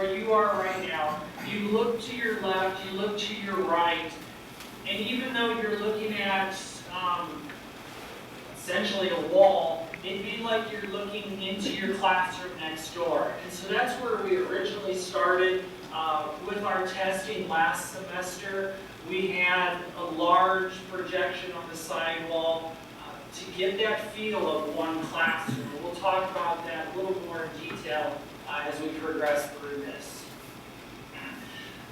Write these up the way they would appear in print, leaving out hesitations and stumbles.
where you are right now, you look to your left, you look to your right, and even though you're looking at essentially a wall, it'd be like you're looking into your classroom next door. And so that's where we originally started with our testing last semester. We had a large projection on the side wall to get that feel of one classroom. We'll talk about that a little more in detail as we progress through this.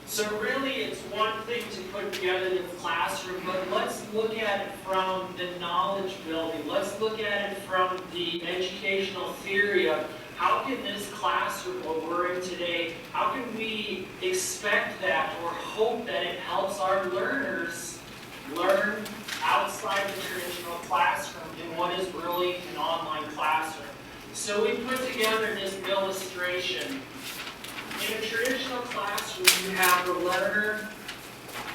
So really, it's one thing to put together the classroom, but let's look at it from the knowledge building. Let's look at it from the educational theory of how can this classroom, what we're in today, how can we expect that or hope that it helps our learners learn outside the traditional classroom in what is really an online classroom. So we put together this illustration. In a traditional classroom, you have the learner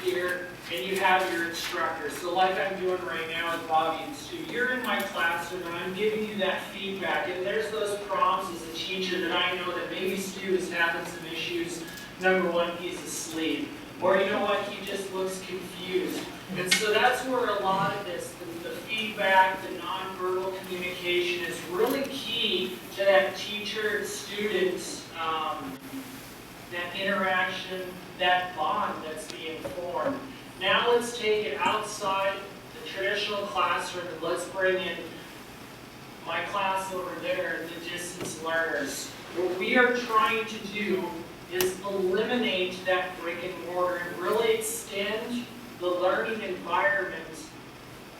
here, and you have your instructor. So like I'm doing right now with Bobby and Stu, you're in my classroom, and I'm giving you that feedback. And there's those prompts as a teacher that I know that maybe Stu is having some issues. Number one, he's asleep. Or you know what, he just looks confused. And so that's where a lot of this, the feedback, the nonverbal communication is really key to that teacher-student that interaction, that bond that's being formed. Now let's take it outside the traditional classroom and let's bring in my class over there, the distance learners. What we are trying to do is eliminate that brick and mortar and really extend the learning environment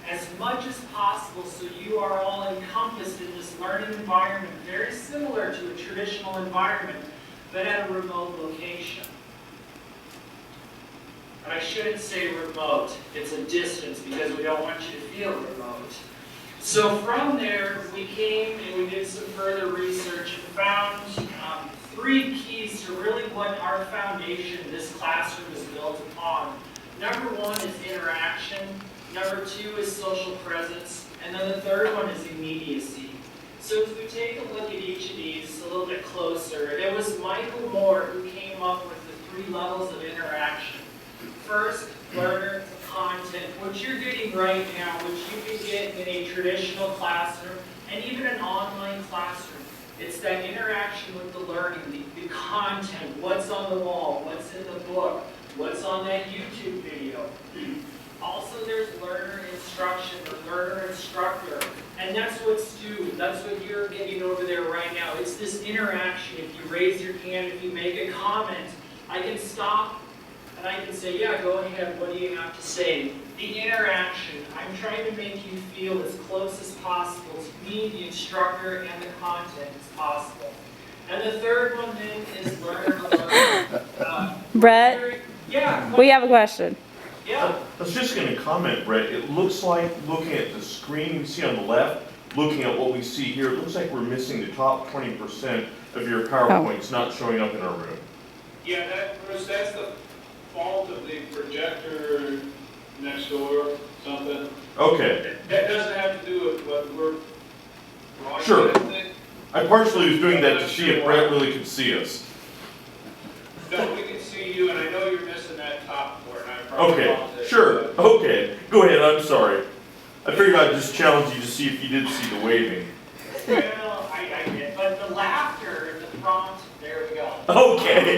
as much as possible so you are all encompassed in this learning environment, very similar to a traditional environment, but at a remote location. And I shouldn't say remote, it's a distance because we don't want you to feel remote. So from there, we came and we did some further research and found three keys to really what our foundation, this classroom, is built upon. Number one is interaction, number two is social presence, and then the third one is immediacy. So as we take a look at each of these a little bit closer, it was Michael Moore who came up with the three levels of interaction. First, learner content, what you're getting right now, which you can get in a traditional classroom and even an online classroom. It's that interaction with the learning, the content, what's on the wall, what's in the book, what's on that YouTube video. Also, there's learner instruction or learner instructor, and that's what's that's what you're getting over there right now. It's this interaction. If you raise your hand, if you make a comment, I can stop and I can say, yeah, go ahead, what do you have to say? The interaction, I'm trying to make you feel as close as possible to me, the instructor, and the content as possible. And the third one then is learner to learn. Brett, yeah, we have a question. Yeah. I was just going to comment, Brett. It looks like, looking at the screen you see on the left, looking at what we see here, it looks like we're missing the top 20% of your PowerPoints not showing up in our room. Yeah, Bruce, that's the fault of the projector next door, something. Okay. That doesn't have to do with what we're Sure. broadcasting. I partially was doing that to see if Brett really could see us. No, we can see you, and I know you're missing that top part. And I probably Okay, apologize. sure. Okay, go ahead. I'm sorry. I figured I'd just challenge you to see if you did see the waving. Well, I did, but the laughter, the prompt, there we go. Okay.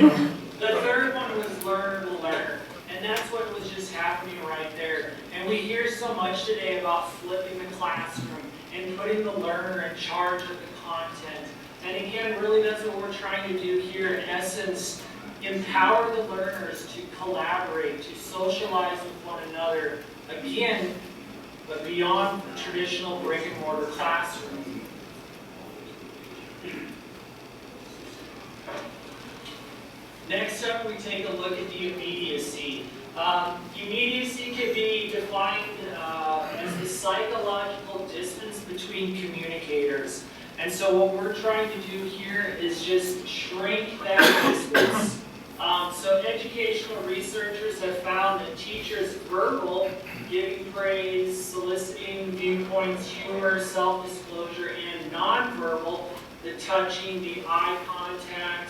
The third one was learner to learn, and that's what was just happening right there. And we hear so much today about flipping the classroom and putting the learner in charge of the content. And again, really that's what we're trying to do here. In essence, empower the learners to collaborate, to socialize with one another, again, but beyond the traditional brick and mortar classroom. Next up, we take a look at the immediacy. Immediacy can be defined as the psychological distance between communicators. And so what we're trying to do here is just shrink that distance. So educational researchers have found that teachers' verbal, giving praise, soliciting viewpoints, humor, self-disclosure, and nonverbal, the touching, the eye contact,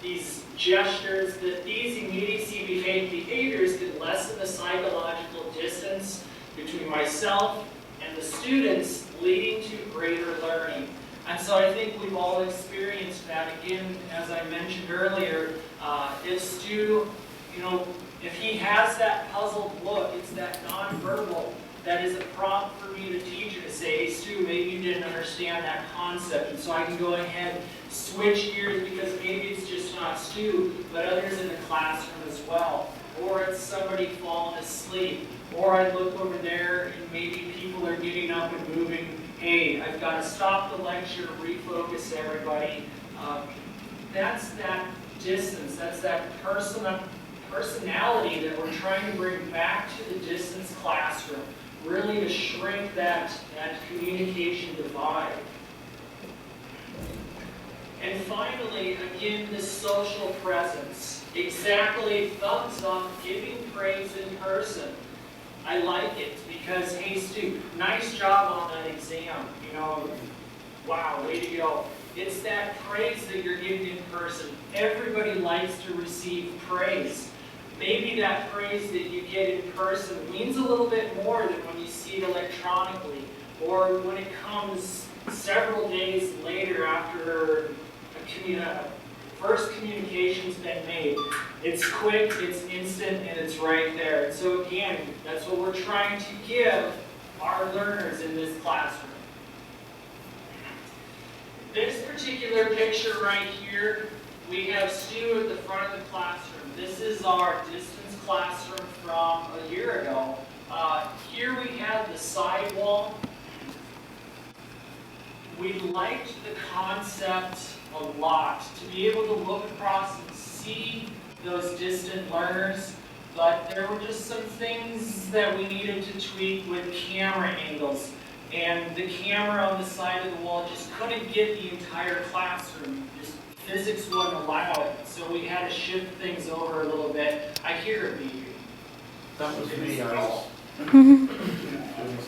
these gestures, that these immediacy behaviors can lessen the psychological distance between myself and the students, leading to greater learning. And so I think we've all experienced that. Again, as I mentioned earlier, if Stu, if he has that puzzled look, it's that nonverbal that is a prompt for me to teach you to say, hey Stu, maybe you didn't understand that concept, and so I can go ahead, switch gears, because maybe it's just not Stu, but others in the classroom as well. Or it's somebody falling asleep. Or I look over there and maybe people are getting up and moving. Hey, I've got to stop the lecture, refocus everybody. That's that distance, that's that personality that we're trying to bring back to the distance classroom, really to shrink that communication divide. And finally, again, the social presence. Exactly, thumbs up, giving praise in person. I like it because, hey Stu, nice job on that exam. Wow, way to go. It's that praise that you're giving in person. Everybody likes to receive praise. Maybe that praise that you get in person means a little bit more than when you see it electronically, or when it comes several days later after first communication's been made. It's quick, it's instant, and it's right there. And so again, that's what we're trying to give our learners in this classroom. This particular picture right here, we have Stu at the front of the classroom. This is our distance classroom from a year ago. Here we have the side wall. We liked the concept a lot, to be able to look across and see those distant learners, but there were just some things that we needed to tweak with camera angles. And the camera on the side of the wall just couldn't get the entire classroom. Just physics wouldn't allow it, so we had to shift things over a little bit. I hear it beeping. That was me,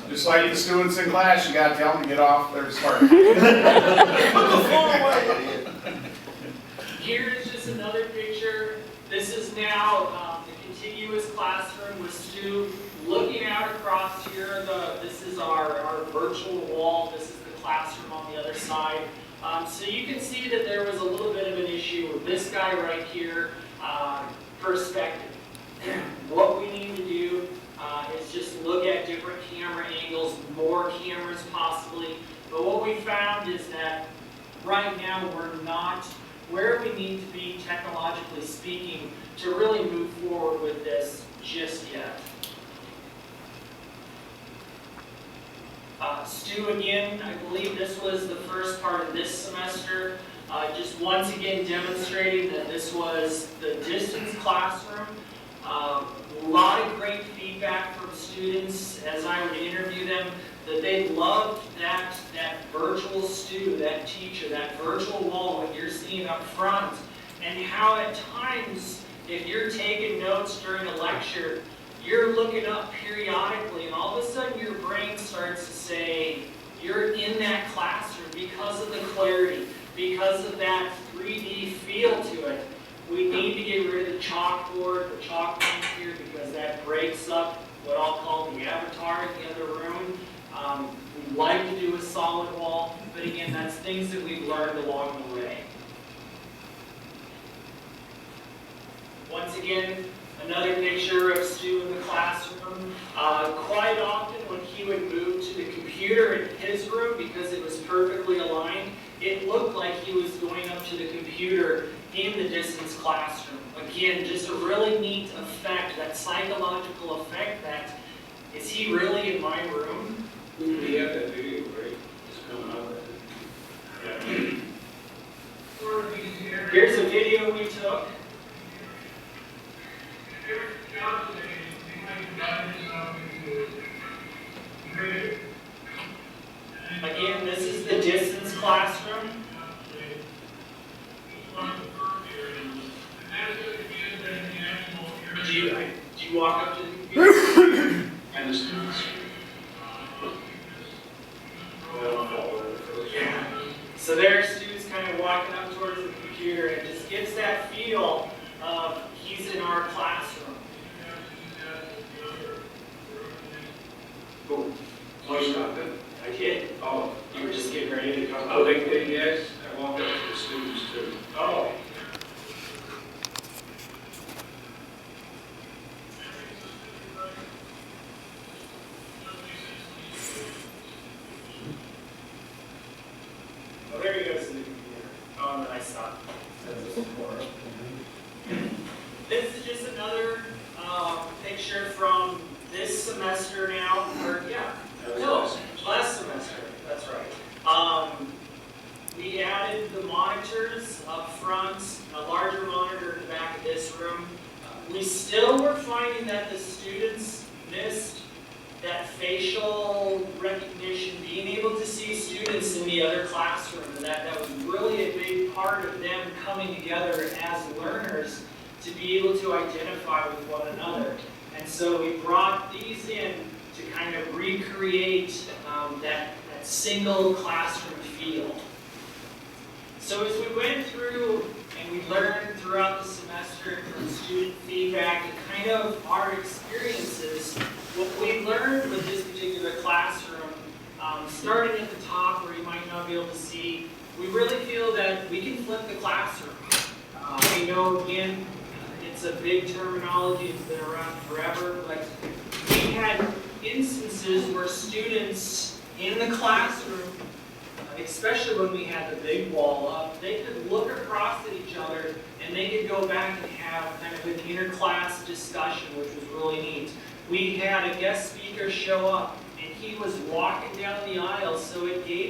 Just like the students in class, you gotta tell them to get off their smart. Here is just another picture. This is now the contiguous classroom with Stu looking out across here. This is our virtual wall. This is the classroom on the other side. So you can see that there was a little bit of an issue with this guy right here, perspective. What we need to do is just look at different camera angles, more cameras possibly. But what we found is that right now we're not where we need to be technologically speaking to really move forward with this just yet. Stu, again, I believe this was the first part of this semester, just once again demonstrating that this was the distance classroom. A lot of great feedback from students as I would interview them, that they loved that virtual Stu, that teacher, that virtual wall when you're seeing up front, and how at times, if you're taking notes during a lecture, you're looking up periodically, and all of a sudden your brain starts to say, you're in that classroom because of the clarity, because of that 3D feel to it. We need to get rid of the chalkboard, the chalk lines here, because that breaks up what I'll call the avatar in the other room. We like to do a solid wall, but again, that's things that we've learned along the way. Once again, another picture of Stu in the classroom. Quite often when he would move to the computer in his room, because it was perfectly aligned, it looked like he was going up to the computer in the distance classroom. Again, just a really neat effect, that psychological effect that, is he really in my room? We have that video, right? It's coming out. Here's a video we took. Again, this is the distance classroom. Do you walk up to the computer? And the students. So there, Stu's kind of walking up towards the computer, and it just gives that that feel of he's in our classroom. Cool. Oh, you stopped it? I did. Oh, You were just getting ready to come oh, out. yes, I walked up to the students too. Oh. Oh, there you go, to the computer. Oh, and then I stopped. This is just another picture from this semester now, or yeah, no, last semester, that's right. We added the monitors up front, a larger monitor in the back of this room. We still were finding that the students missed that facial recognition, being able to see students in the other classroom, and that was really a big part of them coming together as learners to be able to identify with one another. And so we brought these in to kind of recreate that single classroom feel. So as we went through and we learned throughout the semester from student feedback and kind of our experiences, what we learned with this particular classroom, starting at the top where you might not be able to see, we really feel that we can flip the classroom. We know, again, it's a big terminology, it's been around forever, but we had instances where students in the classroom, especially when we had the big wall up, they could look across at each other and they could go back and have kind of an inter-class discussion, which was really neat. We had a guest speaker show up and he was walking down the aisle, so it gave